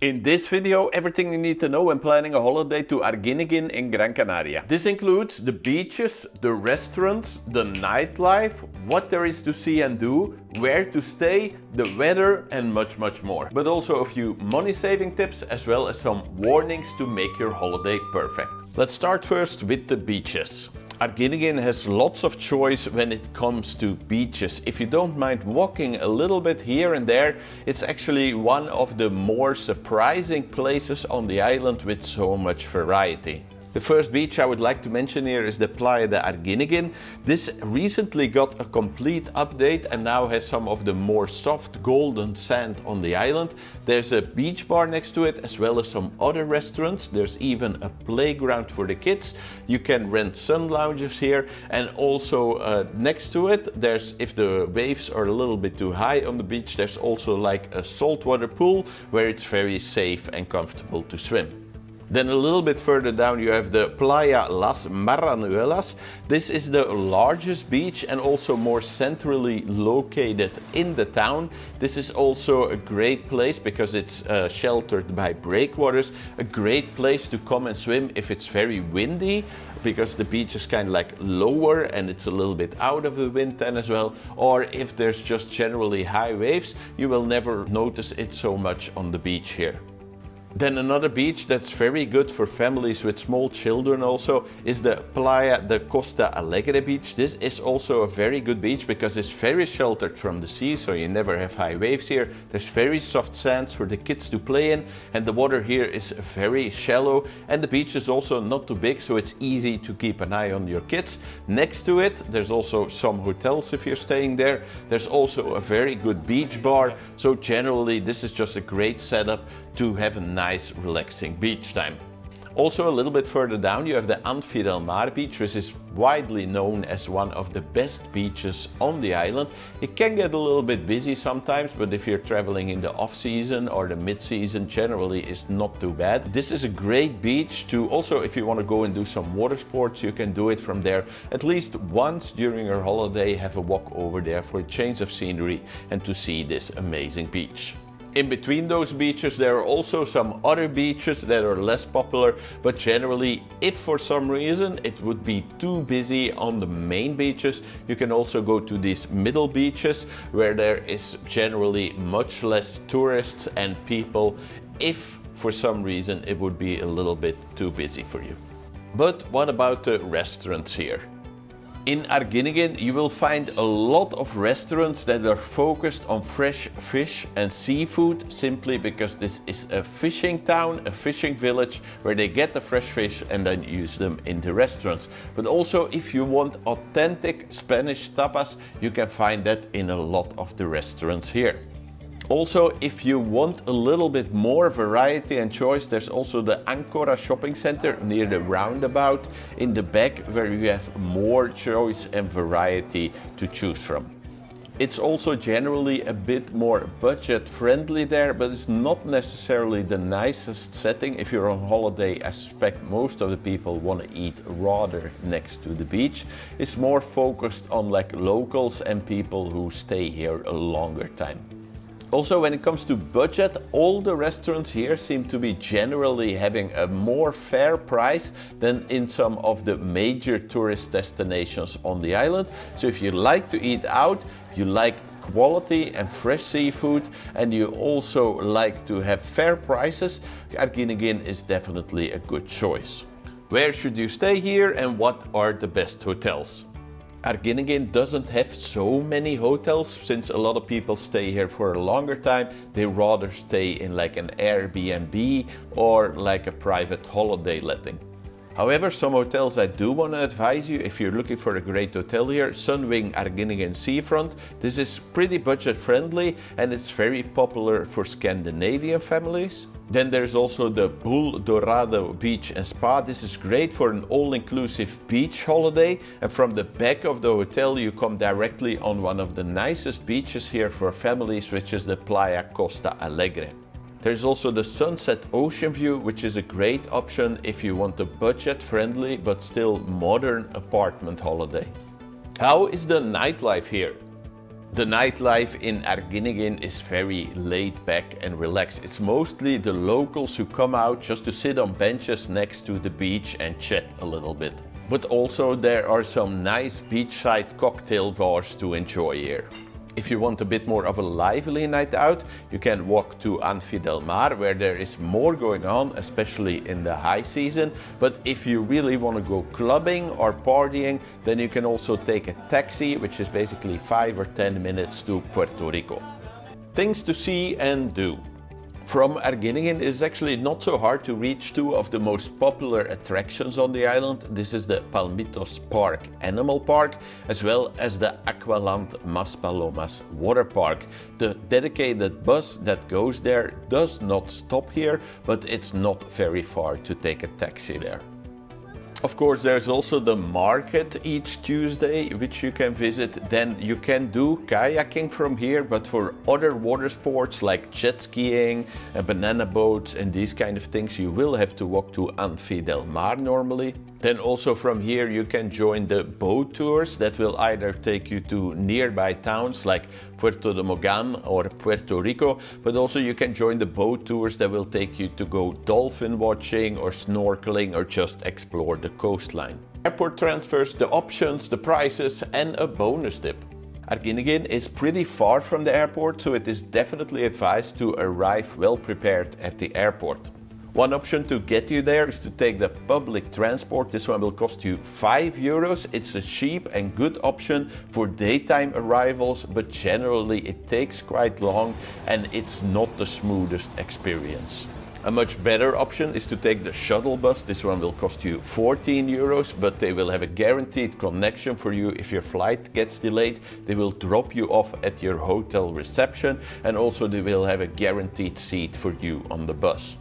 In this video, everything you need to know when planning a holiday to Arguineguin in Gran Canaria. This includes the beaches, the restaurants, the nightlife, what there is to see and do, where to stay, the weather and much more. But also a few money saving tips as well as some warnings to make your holiday perfect. Let's start first with the beaches. Arguineguin has lots of choice when it comes to beaches. If you don't mind walking a little bit here and there, it's actually one of the more surprising places on the island with so much variety. The first beach I would like to mention here is the Playa de Arguineguín. This recently got a complete update and now has some of the more soft golden sand on the island. There's a beach bar next to it as well as some other restaurants. There's even a playground for the kids. You can rent sun lounges here, and also next to it, there's, if the waves are a little bit too high on the beach, there's also like a saltwater pool where it's very safe and comfortable to swim. Then a little bit further down you have the Playa Las Marañuelas. This is the largest beach and also more centrally located in the town. This is also a great place because it's sheltered by breakwaters. A great place to come and swim if it's very windy, because the beach is kind of like lower and it's a little bit out of the wind then as well. Or if there's just generally high waves, you will never notice it so much on the beach here. Then another beach that's very good for families with small children also is the Playa de Costa Alegre beach. This is also a very good beach because it's very sheltered from the sea, so you never have high waves here. There's very soft sands for the kids to play in, and the water here is very shallow, and the beach is also not too big, so it's easy to keep an eye on your kids. Next to it, there's also some hotels if you're staying there. There's also a very good beach bar, so generally this is just a great setup to have a nice relaxing beach time. Also a little bit further down you have the Anfi del Mar beach, which is widely known as one of the best beaches on the island. It can get a little bit busy sometimes, but if you're traveling in the off season or the mid season, generally it's not too bad. This is a great beach to also, if you want to go and do some water sports, you can do it from there. At least once during your holiday, have a walk over there for a change of scenery and to see this amazing beach. In between those beaches there are also some other beaches that are less popular, but generally if for some reason it would be too busy on the main beaches, you can also go to these middle beaches where there is generally much less tourists and people if for some reason it would be a little bit too busy for you. But what about the restaurants here? In Arguineguin you will find a lot of restaurants that are focused on fresh fish and seafood, simply because this is a fishing town, a fishing village where they get the fresh fish and then use them in the restaurants. But also if you want authentic Spanish tapas, you can find that in a lot of the restaurants here. Also, if you want a little bit more variety and choice, there's also the Ancora Shopping Center near the roundabout in the back, where you have more choice and variety to choose from. It's also generally a bit more budget friendly there, but it's not necessarily the nicest setting. If you're on holiday, I suspect most of the people want to eat rather next to the beach. It's more focused on like locals and people who stay here a longer time. Also, when it comes to budget, all the restaurants here seem to be generally having a more fair price than in some of the major tourist destinations on the island. So if you like to eat out, you like quality and fresh seafood, and you also like to have fair prices, Arguineguin is definitely a good choice. Where should you stay here and what are the best hotels? Arguineguin doesn't have so many hotels. Since a lot of people stay here for a longer time, they rather stay in like an Airbnb or like a private holiday letting. However, some hotels I do want to advise you if you're looking for a great hotel here. Sunwing Arguineguín Seafront. This is pretty budget friendly and it's very popular for Scandinavian families. Then there's also the Dorado Beach Spa. This is great for an all-inclusive beach holiday, and from the back of the hotel you come directly on one of the nicest beaches here for families, which is the Playa Costa Alegre. There's also the Sunset Ocean View, which is a great option if you want a budget-friendly but still modern apartment holiday. How is the nightlife here? The nightlife in Arguineguin is very laid back and relaxed. It's mostly the locals who come out just to sit on benches next to the beach and chat a little bit. But also there are some nice beachside cocktail bars to enjoy here. If you want a bit more of a lively night out, you can walk to Anfi del Mar, where there is more going on, especially in the high season. But if you really want to go clubbing or partying, then you can also take a taxi, which is basically 5 or 10 minutes to Puerto Rico. Things to see and do. From Arguineguin, it is actually not so hard to reach two of the most popular attractions on the island. This is the Palmitos Park Animal Park, as well as the Aqualand Maspalomas Water Park. The dedicated bus that goes there does not stop here, but it's not very far to take a taxi there. Of course, there's also the market each Tuesday, which you can visit. Then you can do kayaking from here, but for other water sports like jet skiing, banana boats and these kind of things, you will have to walk to Anfi del Mar normally. Then also from here you can join the boat tours that will either take you to nearby towns like Puerto de Mogan or Puerto Rico, but also you can join the boat tours that will take you to go dolphin watching or snorkeling or just explore the coastline. Airport transfers, the options, the prices and a bonus tip. Arguineguin is pretty far from the airport, so it is definitely advised to arrive well prepared at the airport. One option to get you there is to take the public transport. This one will cost you €5. It's a cheap and good option for daytime arrivals, but generally it takes quite long and it's not the smoothest experience. A much better option is to take the shuttle bus. This one will cost you €14, but they will have a guaranteed connection for you if your flight gets delayed. They will drop you off at your hotel reception, and also they will have a guaranteed seat for you on the bus.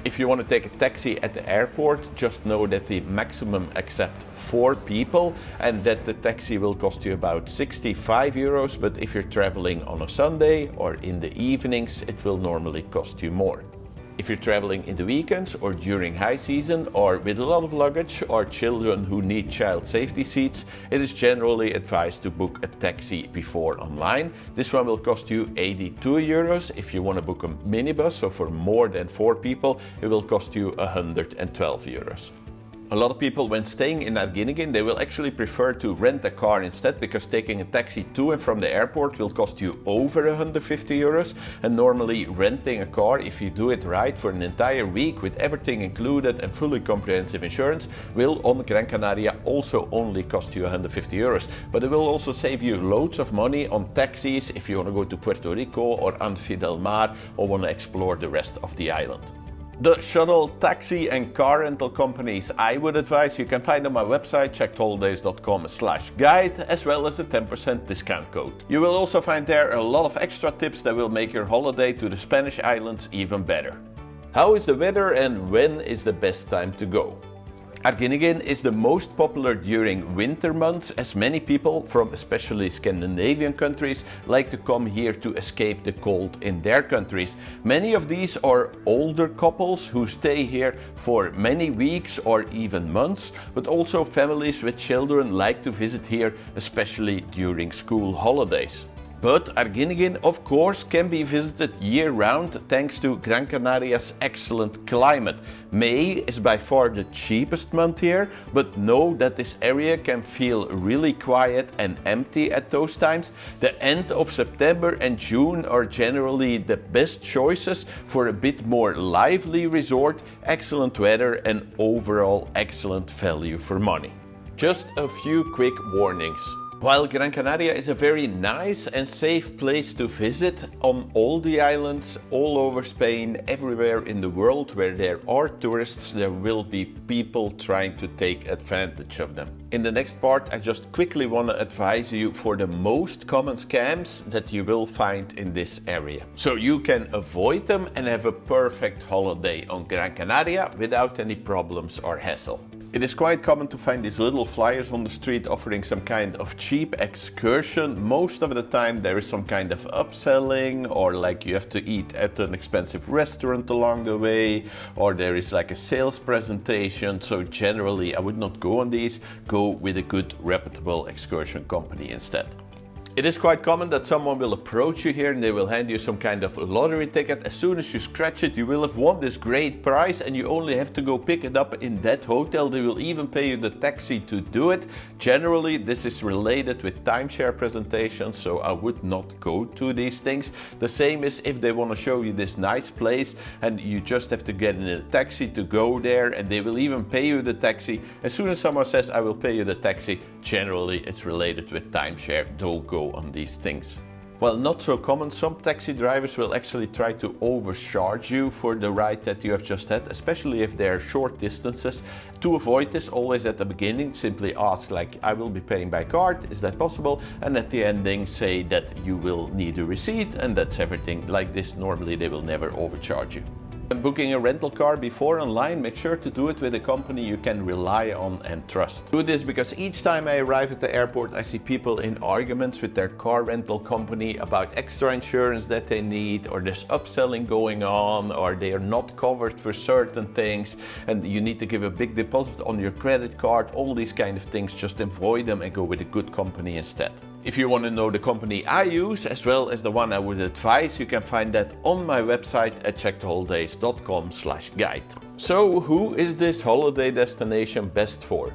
If you want to take a taxi at the airport, just know that the maximum accepts 4 people and that the taxi will cost you about €65, but if you're traveling on a Sunday or in the evenings, it will normally cost you more. If you're traveling in the weekends or during high season or with a lot of luggage or children who need child safety seats, it is generally advised to book a taxi before online. This one will cost you €82. If you want to book a minibus, so for more than 4 people, it will cost you €112. A lot of people, when staying in Arguineguin, they will actually prefer to rent a car instead, because taking a taxi to and from the airport will cost you over €150, and normally renting a car, if you do it right for an entire week with everything included and fully comprehensive insurance, will on Gran Canaria also only cost you €150, but it will also save you loads of money on taxis if you want to go to Puerto Rico or Anfi del Mar or want to explore the rest of the island. The shuttle, taxi and car rental companies I would advise you can find on my website checkedholidays.com/guide, as well as a 10% discount code. You will also find there a lot of extra tips that will make your holiday to the Spanish islands even better. How is the weather and when is the best time to go? Arguineguin is the most popular during winter months, as many people from especially Scandinavian countries like to come here to escape the cold in their countries. Many of these are older couples who stay here for many weeks or even months, but also families with children like to visit here, especially during school holidays. But Arguineguin, of course, can be visited year-round thanks to Gran Canaria's excellent climate. May is by far the cheapest month here, but know that this area can feel really quiet and empty at those times. The end of September and June are generally the best choices for a bit more lively resort, excellent weather and overall excellent value for money. Just a few quick warnings. While Gran Canaria is a very nice and safe place to visit on all the islands, all over Spain, everywhere in the world where there are tourists, there will be people trying to take advantage of them. In the next part, I just quickly want to advise you for the most common scams that you will find in this area, so you can avoid them and have a perfect holiday on Gran Canaria without any problems or hassle. It is quite common to find these little flyers on the street offering some kind of cheap excursion. Most of the time there is some kind of upselling, or like you have to eat at an expensive restaurant along the way, or there is like a sales presentation. So generally I would not go on these. Go with a good reputable excursion company instead. It is quite common that someone will approach you here and they will hand you some kind of lottery ticket. As soon as you scratch it, you will have won this great prize and you only have to go pick it up in that hotel. They will even pay you the taxi to do it. Generally, this is related with timeshare presentations, so I would not go to these things. The same is if they want to show you this nice place and you just have to get in a taxi to go there, and they will even pay you the taxi. As soon as someone says, I will pay you the taxi, generally it's related with timeshare. Don't go on these things. Well, not so common. Some taxi drivers will actually try to overcharge you for the ride that you have just had, especially if they're short distances. To avoid this, always at the beginning, simply ask like, I will be paying by card, is that possible? And at the ending say that you will need a receipt, and that's everything. Like this, normally they will never overcharge you. When booking a rental car before online, make sure to do it with a company you can rely on and trust. Do this because each time I arrive at the airport, I see people in arguments with their car rental company about extra insurance that they need, or there's upselling going on, or they are not covered for certain things and you need to give a big deposit on your credit card. All these kind of things, just avoid them and go with a good company instead. If you want to know the company I use as well as the one I would advise, you can find that on my website at checkedholidays.com/guide. So who is this holiday destination best for?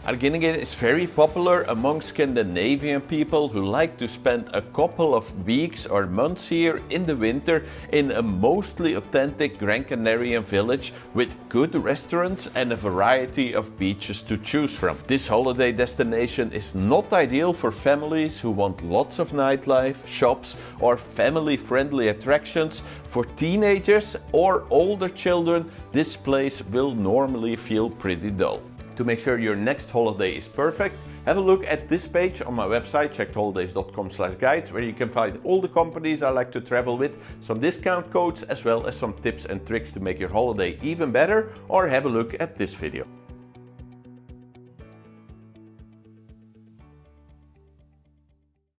Arguineguin is very popular among Scandinavian people who like to spend a couple of weeks or months here in the winter in a mostly authentic Gran Canarian village with good restaurants and a variety of beaches to choose from. This holiday destination is not ideal for families who want lots of nightlife, shops, or family-friendly attractions. For teenagers or older children, this place will normally feel pretty dull. To make sure your next holiday is perfect, have a look at this page on my website, checkedholidays.com/guides, where you can find all the companies I like to travel with, some discount codes, as well as some tips and tricks to make your holiday even better, or have a look at this video.